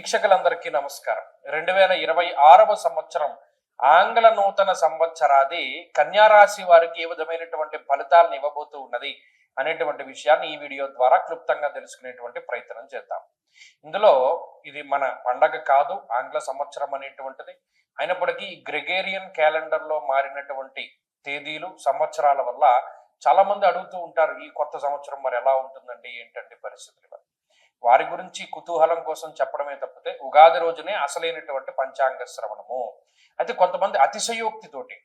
వీక్షకులందరికీ నమస్కారం. 2026వ సంవత్సరం ఆంగ్ల నూతన సంవత్సరాది కన్యారాశి వారికి ఏ విధమైనటువంటి ఫలితాలను ఇవ్వబోతూ ఉన్నది అనేటువంటి విషయాన్ని ఈ వీడియో ద్వారా క్లుప్తంగా తెలుసుకునేటువంటి ప్రయత్నం చేద్దాం. ఇందులో ఇది మన పండగ కాదు, ఆంగ్ల సంవత్సరం అనేటువంటిది. అయినప్పటికీ గ్రెగేరియన్ క్యాలెండర్లో మారినటువంటి తేదీలు సంవత్సరాల వల్ల చాలా మంది అడుగుతూ ఉంటారు, ఈ కొత్త సంవత్సరం మరి ఎలా ఉంటుందండి, ఏంటంటే పరిస్థితులు. వారి గురించి కుతూహలం కోసం చెప్పడమే తప్పితే ఉగాది రోజునే అసలైనటువంటి పంచాంగ శ్రవణము. అయితే కొంతమంది అతిశయోక్తితోటి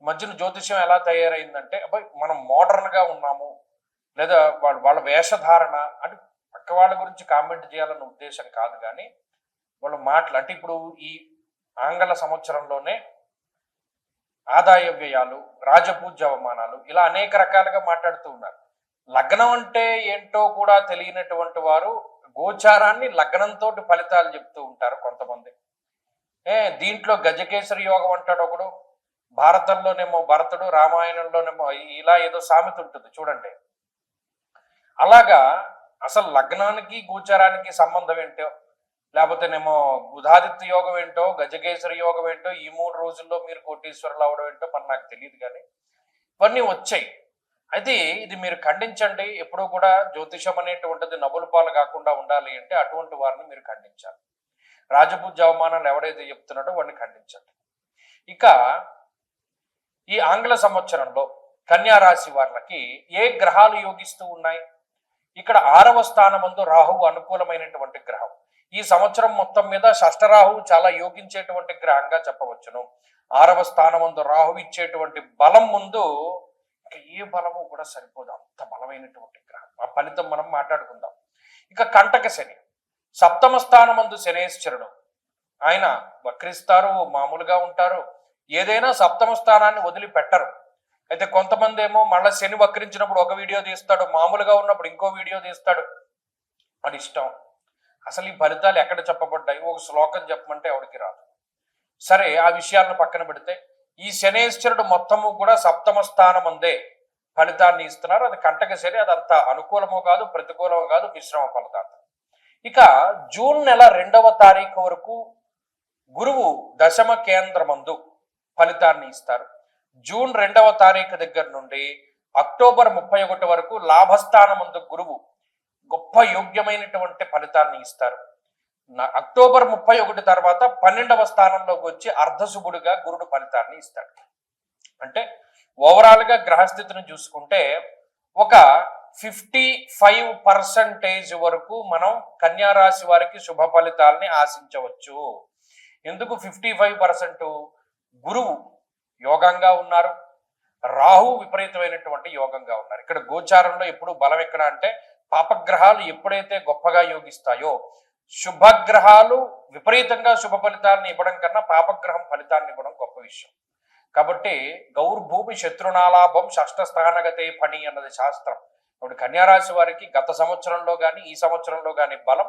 మధ్యన జ్యోతిష్యం ఎలా తయారైందంటే, అబ్బాయి మనం మోడర్న్ గా ఉన్నాము, లేదా వాళ్ళ వేషధారణ అంటే పక్క వాళ్ళ గురించి కామెంట్ చేయాలన్న ఉద్దేశం కాదు, కానీ వాళ్ళ మాటలు అంటే ఇప్పుడు ఈ ఆంగ్ల సంవత్సరంలోనే ఆదాయ వ్యయాలు, రాజపూజ్య అవమానాలు, ఇలా అనేక రకాలుగా మాట్లాడుతూ ఉన్నారు. లగ్నం అంటే ఏంటో కూడా తెలియనటువంటి వారు గోచారాన్ని లగ్నంతో ఫలితాలు చెప్తూ ఉంటారు కొంతమంది. దీంట్లో గజకేసరి యోగం అంటాడు ఒకడు, భారతంలోనేమో భరతుడు, రామాయణంలోనేమో ఇలా ఏదో సామెత ఉంటుంది చూడండి. అలాగా అసలు లగ్నానికి గోచారానికి సంబంధం ఏంటో, లేకపోతేనేమో బుధాదిత్య యోగం ఏంటో, గజకేసరి యోగం ఏంటో, ఈ 3 రోజుల్లో మీరు కోటీశ్వరులు అవడం ఏంటో మరి నాకు తెలియదు, కానీ ఇవన్నీ వచ్చాయి. అయితే ఇది మీరు ఖండించండి. ఎప్పుడూ కూడా జ్యోతిషం అనేటువంటిది నవ్వుల పాలు కాకుండా ఉండాలి అంటే అటువంటి వారిని మీరు ఖండించాలి. రాజపూజ్య అవమానాలు ఎవడైతే చెప్తున్నాడో వాడిని ఖండించండి. ఇక ఈ ఆంగ్ల సంవత్సరంలో కన్యా రాశి వారికి ఏ గ్రహాలు యోగిస్తూ ఉన్నాయి? ఇక్కడ 6వ స్థానమందు రాహువు అనుకూలమైనటువంటి గ్రహం. ఈ సంవత్సరం మొత్తం మీద షష్ఠరాహువు చాలా యోగించేటువంటి గ్రహంగా చెప్పవచ్చును. 6వ స్థానమందు రాహువు ఇచ్చేటువంటి బలం ముందు ఇక ఏ బలము కూడా సరిపోదు, అంత బలమైనటువంటి గ్రహం. ఆ ఫలితం మనం మాట్లాడుకుందాం. ఇక కంటక శని, 7వ స్థానమందు శనేశ్వరుడు. ఆయన వక్రిస్తారు, మామూలుగా ఉంటారు, ఏదైనా 7వ స్థానాన్ని వదిలిపెట్టరు. అయితే కొంతమంది ఏమో మళ్ళీ శని వక్రించినప్పుడు ఒక వీడియో తీస్తాడు, మామూలుగా ఉన్నప్పుడు ఇంకో వీడియో తీస్తాడు, అది ఇష్టం. అసలు ఈ ఫలితాలు ఎక్కడ చెప్పబడ్డాయి? ఒక శ్లోకం చెప్పమంటే ఎవరికి రాదు. సరే, ఆ విషయాలను పక్కన పెడితే ఈ శనేశ్వరుడు మొత్తము కూడా 7వ స్థానం అందే ఫలితాన్ని ఇస్తున్నారు. అది కంటక శని, అదంత అనుకూలమో కాదు, ప్రతికూలమో కాదు, మిశ్రమ ఫలితాలు. ఇక జూన్ నెల 2వ తారీఖు వరకు గురువు దశమ కేంద్రమందు ఫలితాన్ని ఇస్తారు. జూన్ 2వ తారీఖు దగ్గర నుండి అక్టోబర్ 31 వరకు లాభస్థానమందు గురువు గొప్ప యోగ్యమైనటువంటి ఫలితాన్ని ఇస్తారు. అక్టోబర్ 31 తర్వాత 12వ స్థానంలోకి వచ్చి అర్ధశుభుడుగా గురుడు ఫలితాన్ని ఇస్తాడు. అంటే ఓవరాల్ గా గ్రహస్థితిని చూసుకుంటే ఒక 55% వరకు మనం కన్యా రాశి వారికి శుభ ఫలితాలని ఆశించవచ్చు. ఎందుకు 55%? గురువు యోగంగా ఉన్నారు, రాహు విపరీతమైనటువంటి యోగంగా ఉన్నారు. ఇక్కడ గోచారంలో ఎప్పుడు బలం ఎక్కడ అంటే, పాపగ్రహాలు ఎప్పుడైతే గొప్పగా యోగిస్తాయో, శుభగ్రహాలు విపరీతంగా శుభ ఫలితాలను ఇవ్వడం కన్నా పాపగ్రహం ఫలితాన్ని ఇవ్వడం గొప్ప విషయం. కాబట్టి గౌర్భూమి శత్రునాలాభం షష్ఠ స్థానగతే పని అన్నది శాస్త్రం. ఇప్పుడు కన్యారాశి వారికి గత సంవత్సరంలో కానీ ఈ సంవత్సరంలో కానీ బలం,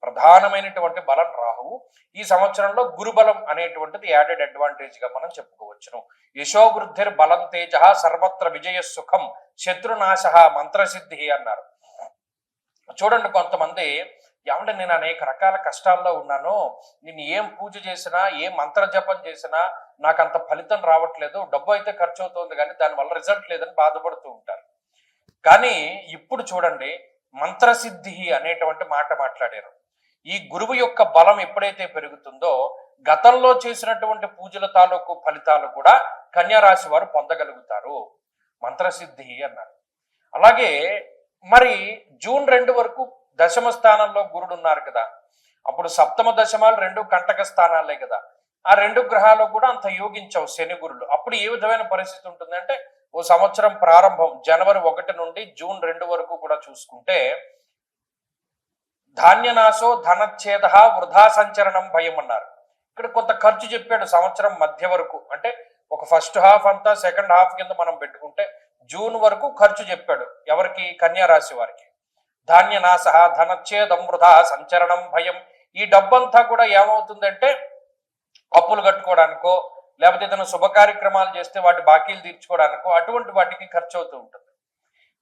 ప్రధానమైనటువంటి బలం రాహువు. ఈ సంవత్సరంలో గురుబలం అనేటువంటిది యాడెడ్ అడ్వాంటేజ్ గా మనం చెప్పుకోవచ్చును. యశోవృద్ధిర్ బలం తేజ సర్వత్ర విజయ సుఖం శత్రునాశ మంత్రసిద్ధి అన్నారు. చూడండి, కొంతమంది ఏమంటే నేను అనేక రకాల కష్టాల్లో ఉన్నాను, నేను ఏం పూజ చేసినా, ఏ మంత్ర జపం చేసినా నాకు అంత ఫలితం రావట్లేదు, డబ్బు అయితే ఖర్చు అవుతుంది కానీ దానివల్ల రిజల్ట్ లేదని బాధపడుతూ ఉంటారు. కానీ ఇప్పుడు చూడండి, మంత్రసిద్ధి అనేటువంటి మాట మాట్లాడారు. ఈ గురువు యొక్క బలం ఎప్పుడైతే పెరుగుతుందో గతంలో చేసినటువంటి పూజల తాలూకు ఫలితాలు కూడా కన్యా రాశి వారు పొందగలుగుతారు. మంత్రసిద్ధి అన్నారు. అలాగే మరి జూన్ 2 వరకు దశమ స్థానంలో గురుడు ఉన్నారు కదా, అప్పుడు సప్తమ దశమాలు 2 కంటక స్థానాలే కదా. ఆ 2 గ్రహాలు కూడా అంత యోగించవు శని గురులు. అప్పుడు ఏ విధమైన పరిస్థితి ఉంటుందంటే, ఓ సంవత్సరం ప్రారంభం జనవరి 1 నుండి జూన్ 2 వరకు కూడా చూసుకుంటే ధాన్యనాశో ధనచ్ఛేద వృధా సంచరణం భయం అన్నారు. ఇక్కడ కొంత ఖర్చు చెప్పాడు సంవత్సరం మధ్య వరకు. అంటే ఒక ఫస్ట్ హాఫ్ అంతా సెకండ్ హాఫ్ కింద మనం పెట్టుకుంటే జూన్ వరకు ఖర్చు చెప్పాడు. ఎవరికి? కన్యా రాశి వారికి. ధాన్యనాశ ధనచ్ఛేదం వృధా సంచరణం భయం. ఈ డబ్బంతా కూడా ఏమవుతుందంటే అప్పులు కట్టుకోవడానికో, లేకపోతే ఏదైనా శుభ కార్యక్రమాలు చేస్తే వాటి బాకీలు తీర్చుకోవడానికో అటువంటి వాటికి ఖర్చు అవుతూ ఉంటుంది.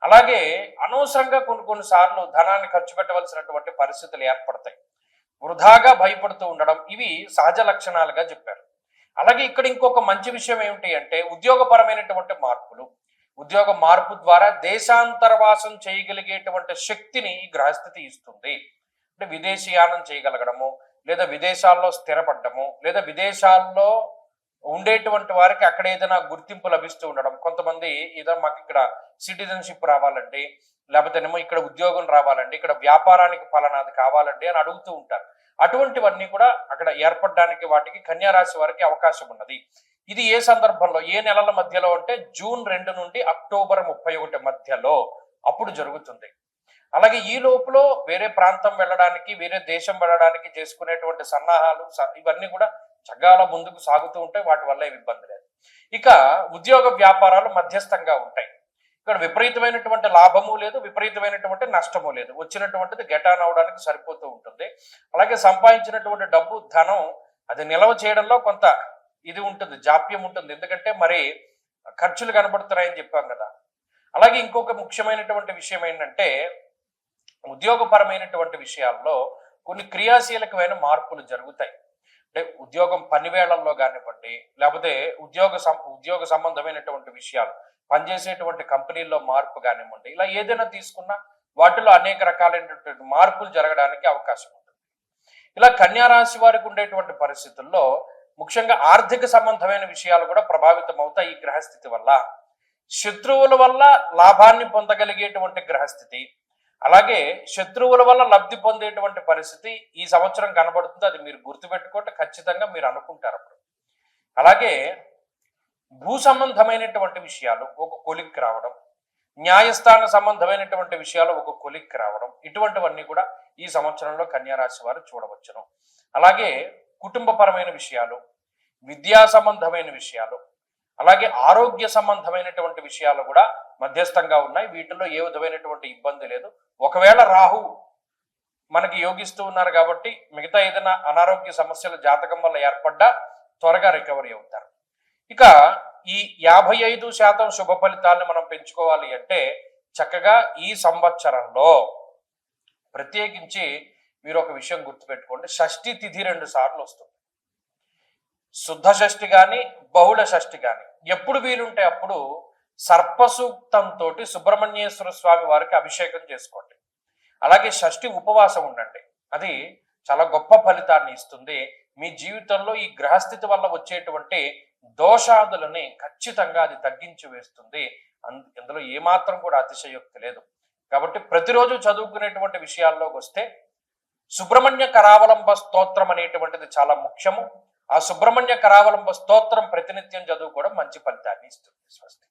అలాగే అనవసరంగా కొన్ని సార్లు ధనాన్ని ఖర్చు పెట్టవలసినటువంటి పరిస్థితులు ఏర్పడతాయి. వృధాగా భయపడుతూ ఉండడం, ఇవి సహజ లక్షణాలుగా చెప్పారు. అలాగే ఇక్కడ ఇంకొక మంచి విషయం ఏమిటి అంటే ఉద్యోగపరమైనటువంటి మార్పులు. ఉద్యోగ మార్పు ద్వారా దేశాంతరవాసం చేయగలిగేటువంటి శక్తిని ఈ గ్రహస్థితి ఇస్తుంది. అంటే విదేశీయానం చేయగలగడము, లేదా విదేశాల్లో స్థిరపడము, లేదా విదేశాల్లో ఉండేటువంటి వారికి అక్కడ ఏదైనా గుర్తింపు లభిస్తూ ఉండడం. కొంతమంది ఏదైనా మాకు ఇక్కడ సిటిజన్షిప్ రావాలండి, లేకపోతే ఏమో ఇక్కడ ఉద్యోగం రావాలండి, ఇక్కడ వ్యాపారానికి ఫలానాది కావాలండి అని అడుగుతూ ఉంటారు. అటువంటివన్నీ కూడా అక్కడ ఏర్పడడానికి వాటికి కన్యా రాశి వారికి అవకాశం ఉన్నది. ఇది ఏ సందర్భంలో, ఏ నెలల మధ్యలో అంటే జూన్ 2 నుండి అక్టోబర్ 31 మధ్యలో అప్పుడు జరుగుతుంది. అలాగే ఈ లోపల వేరే ప్రాంతం వెళ్ళడానికి, వేరే దేశం వెళ్ళడానికి చేసుకునేటువంటి సన్నాహాలు ఇవన్నీ కూడా చక్కగా ముందుకు సాగుతూ ఉంటాయి. వాటి వల్ల ఏమి ఇబ్బంది లేదు. ఇక ఉద్యోగ వ్యాపారాలు మధ్యస్థంగా ఉంటాయి. ఇక్కడ విపరీతమైనటువంటి లాభము లేదు, విపరీతమైనటువంటి నష్టము లేదు. వచ్చినటువంటిది గెటాన్ అవడానికి సరిపోతూ ఉంటుంది. అలాగే సంపాదించినటువంటి డబ్బు, ధనం అది నిల్వ చేయడంలో కొంత ఇది ఉంటుంది, జాప్యం ఉంటుంది. ఎందుకంటే మరి ఖర్చులు కనబడుతున్నాయని చెప్పాం కదా. అలాగే ఇంకొక ముఖ్యమైనటువంటి విషయం ఏంటంటే ఉద్యోగపరమైనటువంటి విషయాల్లో కొన్ని క్రియాశీలకమైన మార్పులు జరుగుతాయి. అంటే ఉద్యోగం పని వేళల్లో కానివ్వండి, లేకపోతే ఉద్యోగ సంబంధమైనటువంటి విషయాలు, పనిచేసేటువంటి కంపెనీల్లో మార్పు కానివ్వండి, ఇలా ఏదైనా తీసుకున్నా వాటిలో అనేక రకాలైనటువంటి మార్పులు జరగడానికి అవకాశం ఉంటుంది. ఇలా కన్యా రాశి వారికి ఉండేటువంటి పరిస్థితుల్లో ముఖ్యంగా ఆర్థిక సంబంధమైన విషయాలు కూడా ప్రభావితం అవుతాయి ఈ గ్రహస్థితి వల్ల. శత్రువుల వల్ల లాభాన్ని పొందగలిగేటువంటి గ్రహస్థితి, అలాగే శత్రువుల వల్ల లబ్ధి పొందేటువంటి పరిస్థితి ఈ సంవత్సరం కనబడుతుంది. అది మీరు గుర్తుపెట్టుకుంటే ఖచ్చితంగా మీరు అనుకుంటారు అప్పుడు. అలాగే భూ సంబంధమైనటువంటి విషయాలు ఒక కొలిక్కి రావడం, న్యాయస్థాన సంబంధమైనటువంటి విషయాలు ఒక కొలిక్కి రావడం, ఇటువంటివన్నీ కూడా ఈ సంవత్సరంలో కన్యా రాశి వారు చూడవచ్చును. అలాగే కుటుంబపరమైన విషయాలు, విద్యా సంబంధమైన విషయాలు, అలాగే ఆరోగ్య సంబంధమైనటువంటి విషయాలు కూడా మధ్యస్థంగా ఉన్నాయి. వీటిల్లో ఏ విధమైనటువంటి ఇబ్బంది లేదు. ఒకవేళ రాహు మనకి యోగిస్తూ ఉన్నారు కాబట్టి మిగతా ఏదైనా అనారోగ్య సమస్యలు జాతకం వల్ల ఏర్పడ్డా త్వరగా రికవరీ అవుతారు. ఇక ఈ 55% శుభ ఫలితాలను మనం పెంచుకోవాలి అంటే చక్కగా ఈ సంవత్సరంలో ప్రత్యేకించి మీరు ఒక విషయం గుర్తుపెట్టుకోండి. షష్ఠి తిథి 2 సార్లు వస్తుంది. శుద్ధ షష్ఠి కానీ బహుళ షష్ఠి కానీ ఎప్పుడు వీలుంటే అప్పుడు సర్పసూక్తంతో సుబ్రహ్మణ్యేశ్వర స్వామి వారికి అభిషేకం చేసుకోండి. అలాగే షష్ఠి ఉపవాసం ఉండండి. అది చాలా గొప్ప ఫలితాన్ని ఇస్తుంది. మీ జీవితంలో ఈ గ్రహస్థితి వల్ల వచ్చేటువంటి దోషాదులని ఖచ్చితంగా అది తగ్గించి వేస్తుంది. ఇందులో ఏమాత్రం కూడా అతిశయోక్తి లేదు. కాబట్టి ప్రతిరోజు చదువుకునేటువంటి విషయాల్లోకి వస్తే సుబ్రహ్మణ్య కరావలంబ స్తోత్రం అనేటువంటిది చాలా ముఖ్యము. ఆ సుబ్రహ్మణ్య కరావలంబ స్తోత్రం ప్రతినిత్యం చదువుకోవడం మంచి ఫలితాన్ని ఇస్తుంది. స్వస్తి.